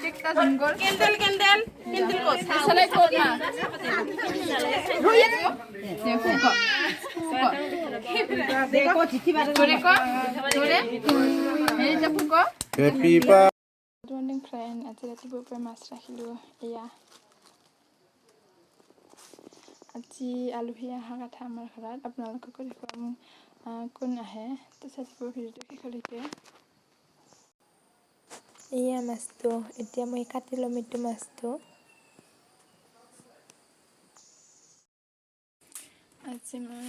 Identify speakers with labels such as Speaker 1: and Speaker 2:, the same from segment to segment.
Speaker 1: টিকটা জঙ্গল
Speaker 2: candle candle candle কত
Speaker 1: সালাই কত না দেখো চিঠি বারে করে কো ধরে এই যে ফুকো
Speaker 3: হ্যাপি বা
Speaker 4: Good morning, friend. আজি ৰাতিপুৱাৰ পৰা মাছ ৰাখিলোঁ এয়া আজি আলহী অহা কথা আমাৰ ঘৰত আপোনালোককো দেখুৱাম কোন আহে তো চাব ভিডিঅ'টো শেষলৈকে এয়া মাছটো এতিয়া মই কাটি ল'ম এইটো মাছটো আজি মই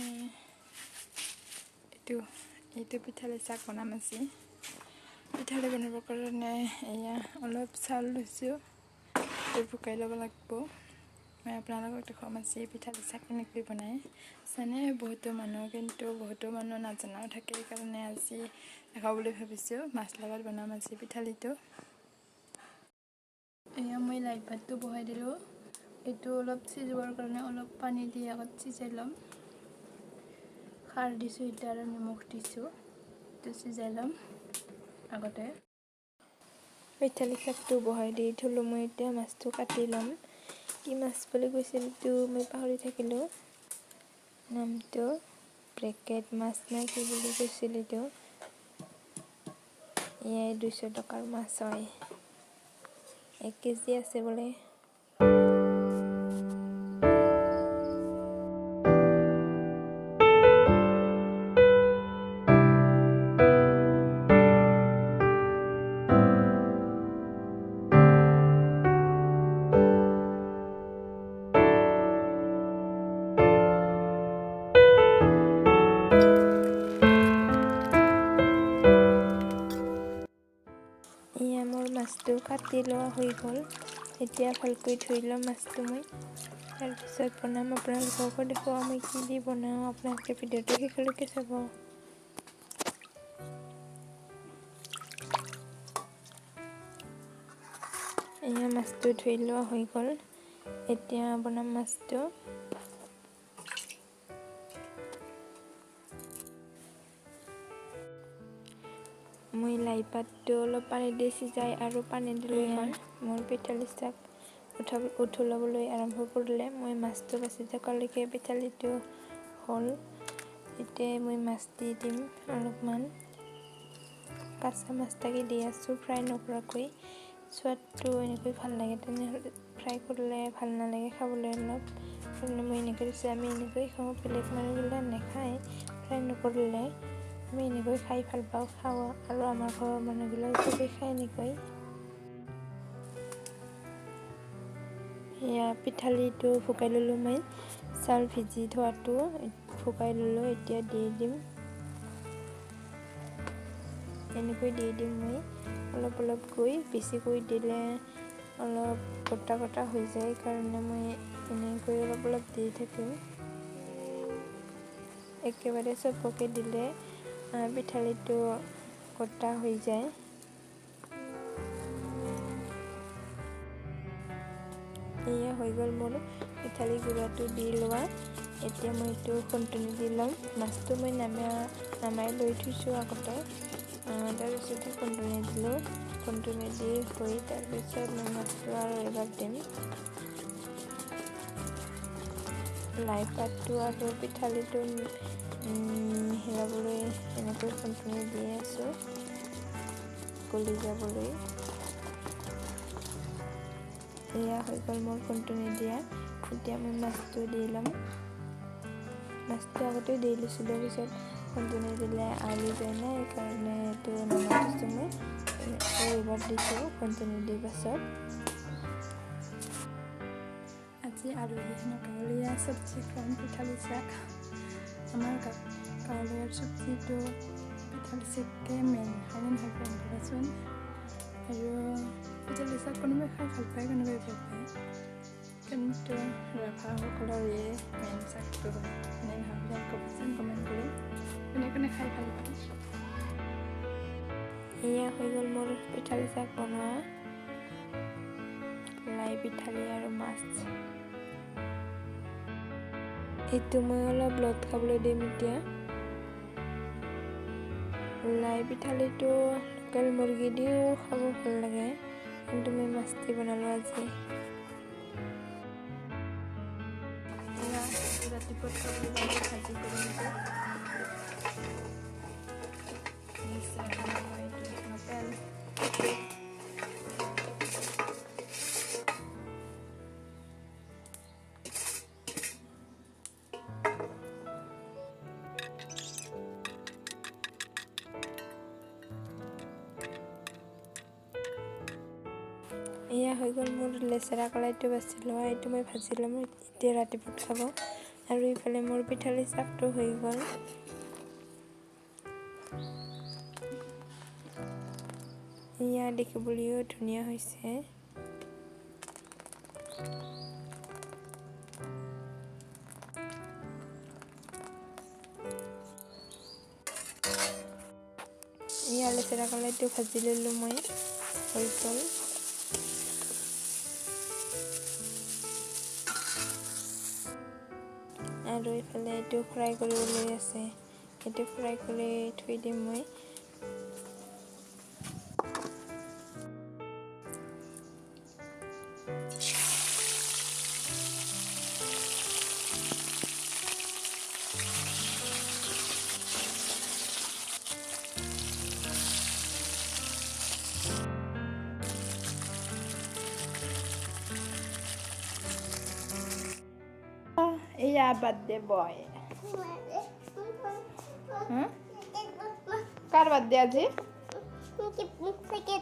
Speaker 4: এইটো পিঠালি চাক বনাম আজি পিঠালি বনাবৰ কাৰণে এয়া অলপ চাউল লৈছোঁ শুকাই ল'ব লাগিব মই আপোনালোকক দেখুৱাম আজি পিঠালি চাক কেনেকৈ বনায় জানে বহুতো মানুহ নাজানাও থাকে সেইকাৰণে আজি দেখাওঁ বুলি ভাবিছোঁ মাছ লগত বনাম আজি পিঠালিটো এয়া মই লাইট ভাতটো বহাই দিলোঁ এইটো অলপ সিজিবৰ কাৰণে অলপ পানী দি আগত সিজাই ল'ম খাৰ দিছোঁ এতিয়া আৰু নিমখ দিছোঁ এইটো সিজাই ল'ম আগতে পিঠালি চাকটো বহাই দি থলোঁ মই এতিয়া মাছটো কাটি ল'ম কি মাছ বুলি কৈছিল এইটো মই পাহৰি থাকিলোঁ নামটো ব্ৰেকেট মাছ নে কি বুলি কৈছিল এইটো এয়াই 200 টকাৰ মাছ হয় 1 কেজি আছে বোলে এয়া মোৰ মাছটো কাটি লোৱা হৈ গ'ল এতিয়া ভালকৈ ধুই ল'ম মাছটো মই তাৰপিছত বনাম আপোনালোককো দেখুৱাম মই কি দি বনাওঁ আপোনালোকে ভিডিঅ'টো শেষলৈকে চাব এয়া মাছটো ধুই লোৱা হৈ গ'ল এতিয়া বনাম মাছটো মই লাই পাতটো অলপ পানী দি সিজাই আৰু পানী দিলে মোৰ পিঠালি চাক উঠলাবলৈ আৰম্ভ কৰিলে মই মাছটো বাচি থকালৈকে পিঠালিটো হ'ল এতিয়া মই মাছ দি দিম অলপমান কাঁচা মাছ তাকে দি আছোঁ ফ্ৰাই নকৰাকৈ সোৱাদটো এনেকৈ ভাল লাগে তেনেহ'লে ফ্ৰাই কৰিলে ভাল নালাগে খাবলৈ অলপ সেইকাৰণে মই এনেকৈ দিছোঁ আমি এনেকৈ খাওঁ বেলেগ মানুহবিলাক নাখায় ফ্ৰাই নকৰিলে আমি এনেকৈ খাই ভাল পাওঁ খাওঁ আৰু আমাৰ ঘৰৰ মানুহবিলাক চবেই খাই এনেকৈ এয়া পিঠালিটো শুকাই ল'লোঁ মই চাউল ভিজি থোৱাটো শুকাই ল'লোঁ এতিয়া দি দিম এনেকৈ দি দিম মই অলপকৈ বেছিকৈ দিলে অলপ গোটা হৈ যায় কাৰণে মই এনেকৈ অলপ দি থাকিম একেবাৰে চবকে দিলে পিঠালিটো গোটা হৈ যায় এয়া হৈ গ'ল মোৰ পিঠালি গুড়াটো দি লোৱা এতিয়া মই এইটো খুন্দনি দি ল'ম মাছটো মই নামাই লৈ থৈছোঁ আগতে তাৰপিছতে খুন্দনি দিলোঁ খুন্দনি দি হৈ তাৰপিছত মই মাছটো আৰু এবাৰ দিম লাই পাতটো আৰু পিঠালিটো মিহলাবলৈ এনেকৈ খুন্দনি দি আছোঁ গলি যাবলৈ এয়া হৈ গ'ল মোৰ খুন্দনি দিয়া এতিয়া মই মাছটো দি ল'ম মাছটো আগতে দি লৈছিলোঁ পিছত খুন্দনি দিলে আলি যায় না সেইকাৰণে এইটো নমাই দিছোঁ মই এইবাৰ দিছোঁ খুন্দনি দি পাছত আজি আলহীখনক গাঁৱলীয়া চব্জি খুৱাম পিঠালি চাক আমাৰ গাঁৱলীয়া চব্জিটো পিঠালি চাকে মেইন হয়নে নহয় ভাবাচোন আৰু পিঠালি চাক কোনোবাই খাই ভাল পায় কোনোবাই ভাল পায় কিন্তু ৰাভাসকলৰ মেইন চাকটো হয় এনে নহয় ক'বচোন কমেণ্ট কৰি কোনে খাই ভাল পায় এয়া হৈ গ'ল মোৰ পিঠালি চাক বনোৱা লাই পিঠালি আৰু মাছ এইটো মই অলপ লট খাবলৈ দিম এতিয়া লাই পিঠালিটো লোকেল মুৰ্গী দিও খাব ভাল লাগে, কিন্তু মই মাছ দি বনালোঁ আজি। ৰাতিপুৱা খাবলৈ ভাজি কৰিম লোকেল। এয়া হৈ গ'ল মোৰ লেচেৰা কলাইটো বাছি লোৱা, এইটো মই ভাজি ল'ম এতিয়া ৰাতিপুৱা খাব। আৰু ইফালে মোৰ পিঠালি চাকটো হৈ গ'ল। এয়া দেখিবলৈও ধুনীয়া হৈছে। এয়া লেচেৰা কলাইটো ভাজি ল'লোঁ মই, হৈ গ'ল। আৰু এইফালে এইটো ফ্ৰাই কৰিবলৈ আছে, এইটো ফ্ৰাই কৰি থৈ দিম মই।
Speaker 1: এয়া বাৰ্থডে বয়। কাৰ বাৰ্থডে আজি?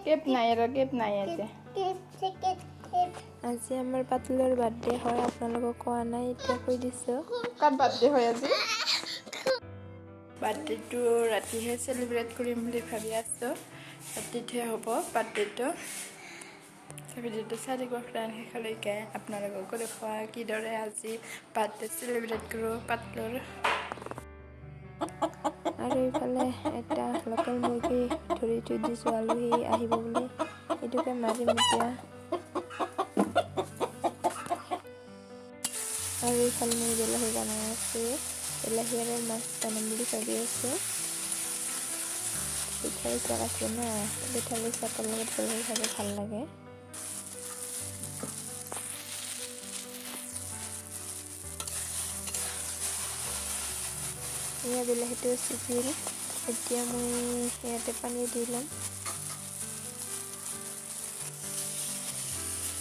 Speaker 1: কেপ নাই আৰু কেপ নাই ইয়াতে।
Speaker 4: আজি আমাৰ পাতলৰ বাৰ্থডে হয়, আপোনালোকক কোৱা নাই, এতিয়া কৈ দিছোঁ।
Speaker 1: কাৰ বাৰ্থডে হয় আজি? বাৰ্থডেটো ৰাতিহে চেলিব্ৰেট কৰিম বুলি ভাবি আছোঁ। ৰাতিতহে হ'ব বাৰ্থডেটো। ভিডিঅ'টো চাই থাকিব ফ্ৰেণ্ড শেষলৈকে। আপোনালোককো দেখুওৱা কিদৰে আজি বাৰ্থডে চেলিব্ৰেট কৰোঁ পাতলৰ।
Speaker 4: আৰু এইফালে এটা লোকেল মুৰ্গী ধৰি থৈ দিছোঁ, আলহী আহিব বুলি, এইটোকে মাৰিম এতিয়া। আৰু এইফালে মই বিলাহী বনাই আছোঁ, বিলাহী আৰু মাছ বনাম বুলি ভাবি আছোঁ। পিঠালি চাক আছে না, পিঠালি চাকৰ লগত বিলাহী খাব ভাল লাগে। এয়া বিলাহীটো চিজিল, এতিয়া মই ইয়াতে পানী দি ল'ম।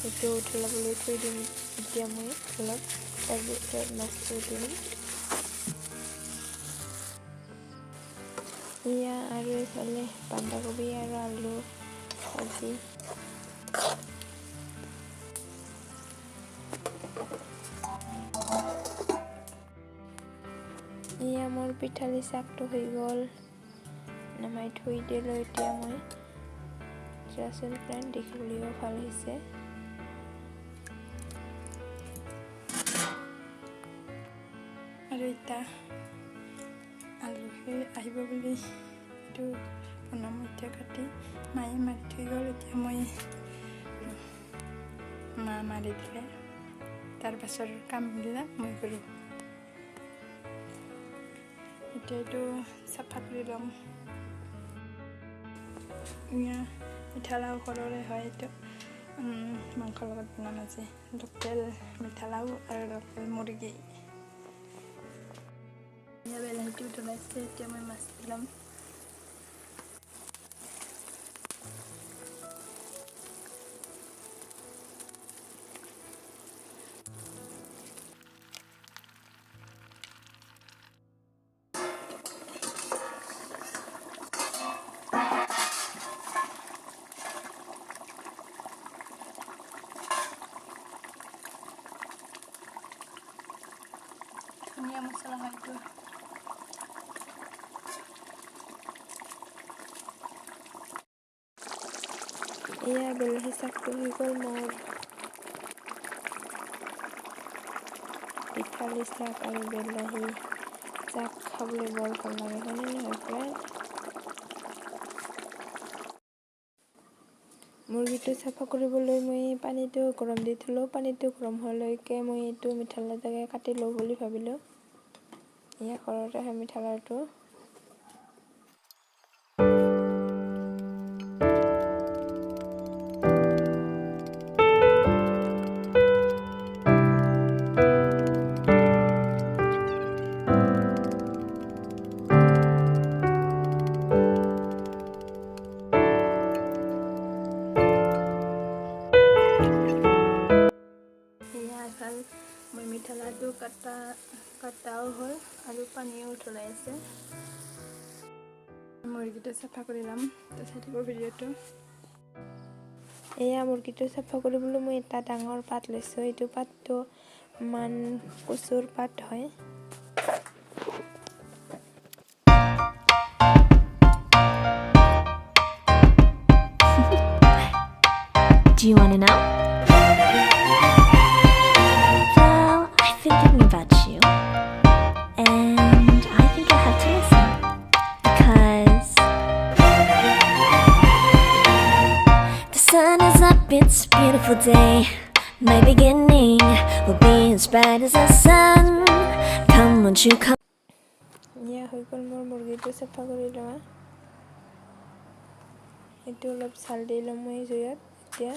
Speaker 4: এইটো উতলাবলৈ থৈ দিম এতিয়া মই অলপ, তাৰপিছত মাছটো দিম। এয়া আৰু এইফালে বন্ধাকবি আৰু আলু ভাজি। এয়া মোৰ পিঠালি চাকটো হৈ গ'ল, নমাই থৈ দিলোঁ এতিয়া মই। চোৱাচোন ফ্ৰেণ্ড, দেখিবলৈও ভাল হৈছে।
Speaker 1: আৰু এতিয়া আলহী আহিব বুলি এইটো বনাম এতিয়া কাটি। মায়ে মাৰি থৈ গ'ল, এতিয়া মই মা মাৰি দিলে তাৰ পাছৰ কামবিলাক মই কৰোঁ। এতিয়া এইটো চাফা কৰি ল'ম। মিঠালাও ঘৰৰে হয়, এইটো মাংসৰ লগত বনাম আজি। লোকেল মিঠালাও আৰু লোকেল মুৰ্গী। বিলাহীটো উতলাইছে, এতিয়া মই মাছ দিলাম। ধনিয়া মছলা হয় এইটো।
Speaker 4: এয়া বিলাহী চাকটো হৈ গ'ল মোৰ। পিঠালি চাক আৰু বিলাহী চাক খাবলৈ বৰ ভাল লাগে, হয়নে নহয় ফ্ৰেণ্ড? মুৰ্গীটো চাফা কৰিবলৈ মই পানীটো গৰম দি থলোঁ, পানীটো গৰম হোৱালৈকে মই এইটো মিঠালাওটাকে কাটি লওঁ বুলি ভাবিলোঁ। এয়া ঘৰতে হয় মিঠালাওটো।
Speaker 1: কাটাও হ'ল আৰু পানীও উতলাই আছে মুৰ্গীটো চাফা কৰি ল'ম তো চাই থাকিব ভিডিঅ'টো
Speaker 4: এয়া মুৰ্গীটো চাফা কৰিবলৈ মই এটা ডাঙৰ পাত লৈছোঁ এইটো পাতটো মান কচুৰ পাত হয়
Speaker 3: Do you want to know? Well, I've been thinking about you, and I think I have to listen because the sun is up, it's a beautiful day. My beginning will be as bright as the sun. Come, won't you come?
Speaker 4: এয়া হৈ গ'ল মোৰ মুৰ্গীটো চাফা কৰি লোৱা এইটো অলপ চাল দি ল'ম মই জুইত এতিয়া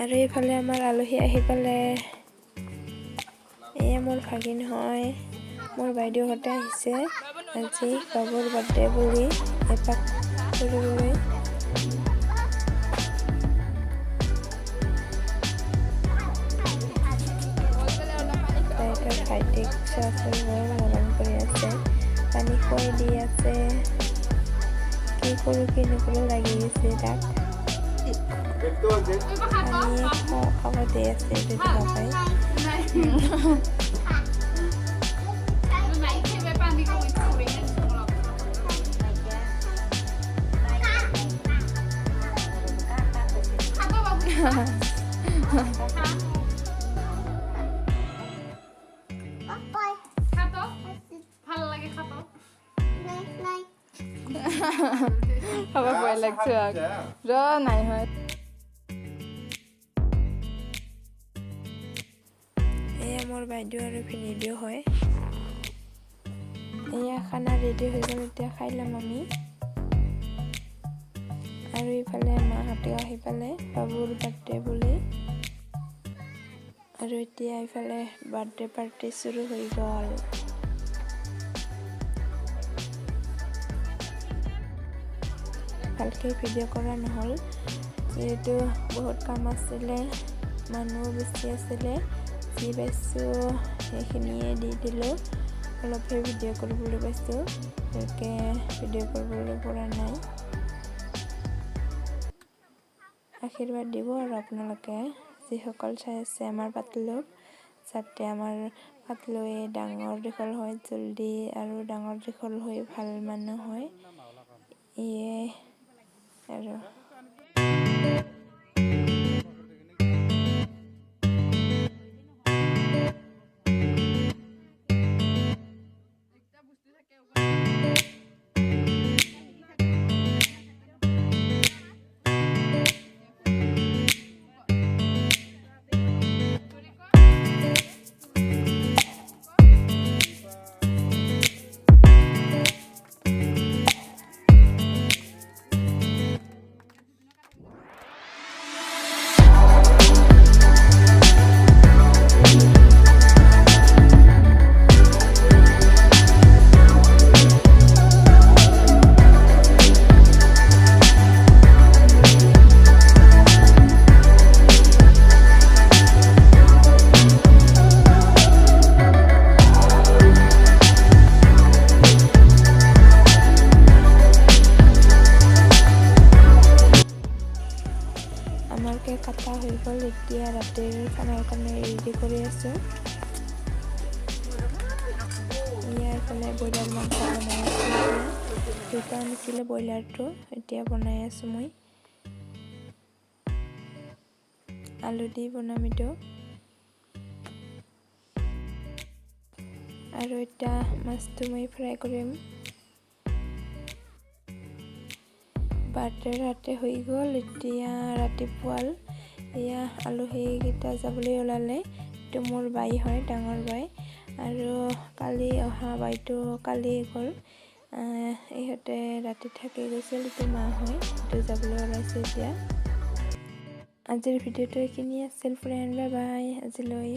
Speaker 4: আৰু এইফালে আমাৰ আলহী আহি পালে এয়া মোৰ ভাগিন হয় মোৰ বাইদেউহঁতে আহিছে আজি বাবুৰ বাৰ্থডে বুলি এপাক ফুৰিবলৈ তাইৰ ভাইটিক চোৱাচোন বৰ মৰম কৰি আছে পানী খুৱাই দি আছে কি কৰোঁ কি নকৰোঁ লাগি গৈছে তাক পানী খাব দি আছে এইটো দেখা পাই
Speaker 1: খাব ভয় লাগছে ৰ নাই হয়
Speaker 4: এয়া মোৰ বাইদেউ আৰু ভিনিদেউ হয় এয়া খানা ৰেডি হৈ গ'ল এতিয়া খাই ল'ম আমি আৰু ইফালে মাহঁতেও আহি পালে বাবুৰ বাৰ্থডে বুলি আৰু এতিয়া ইফালে বাৰ্থডে পাৰ্টি শুৰু হৈ গ'ল ভালকৈ ভিডিঅ' কৰা নহ'ল যিহেতু বহুত কাম আছিলে মানুহ বেছি আছিলে যি পাইছোঁ সেইখিনিয়ে দি দিলোঁ অলপহে ভিডিঅ' কৰিবলৈ পাইছোঁ ভালকৈ ভিডিঅ' কৰিবলৈ পৰা নাই আশীৰ্বাদ দিব আৰু আপোনালোকে যিসকল চাই আছে আমাৰ পাতলুক যাতে আমাৰ পাতলুৱে ডাঙৰ দীঘল হয় জল্দি আৰু ডাঙৰ দীঘল হৈ ভাল মানুহ হয় ইয়ে আৰু আমাৰ কেক কাটা হৈ গ'ল এতিয়া ৰাতিৰ খানাৰ কাৰণে ৰেডি কৰি আছোঁ এইফালে ব্ৰইলাৰ মাংস বনাই আছোঁ দুটা আনিছিলে ব্ৰইলাৰটো এতিয়া বনাই আছোঁ মই আলু দি বনাম এইটো আৰু এতিয়া মাছটো মই ফ্ৰাই কৰিম বাৰটাৰ ৰাতি হৈ গ'ল এতিয়া ৰাতিপুৱাল এয়া আলহীকেইটা যাবলৈ ওলালে এইটো মোৰ বাই হয় ডাঙৰ বাই আৰু কালি অহা বাইটো কালি গ'ল ইহঁতে ৰাতি থাকি গৈছিল এইটো মা হয় এইটো যাবলৈ ওলাইছে এতিয়া আজিৰ ভিডিঅ'টো এইখিনি আছিল ফ্ৰেণ্ড বাই বাই আজিলৈ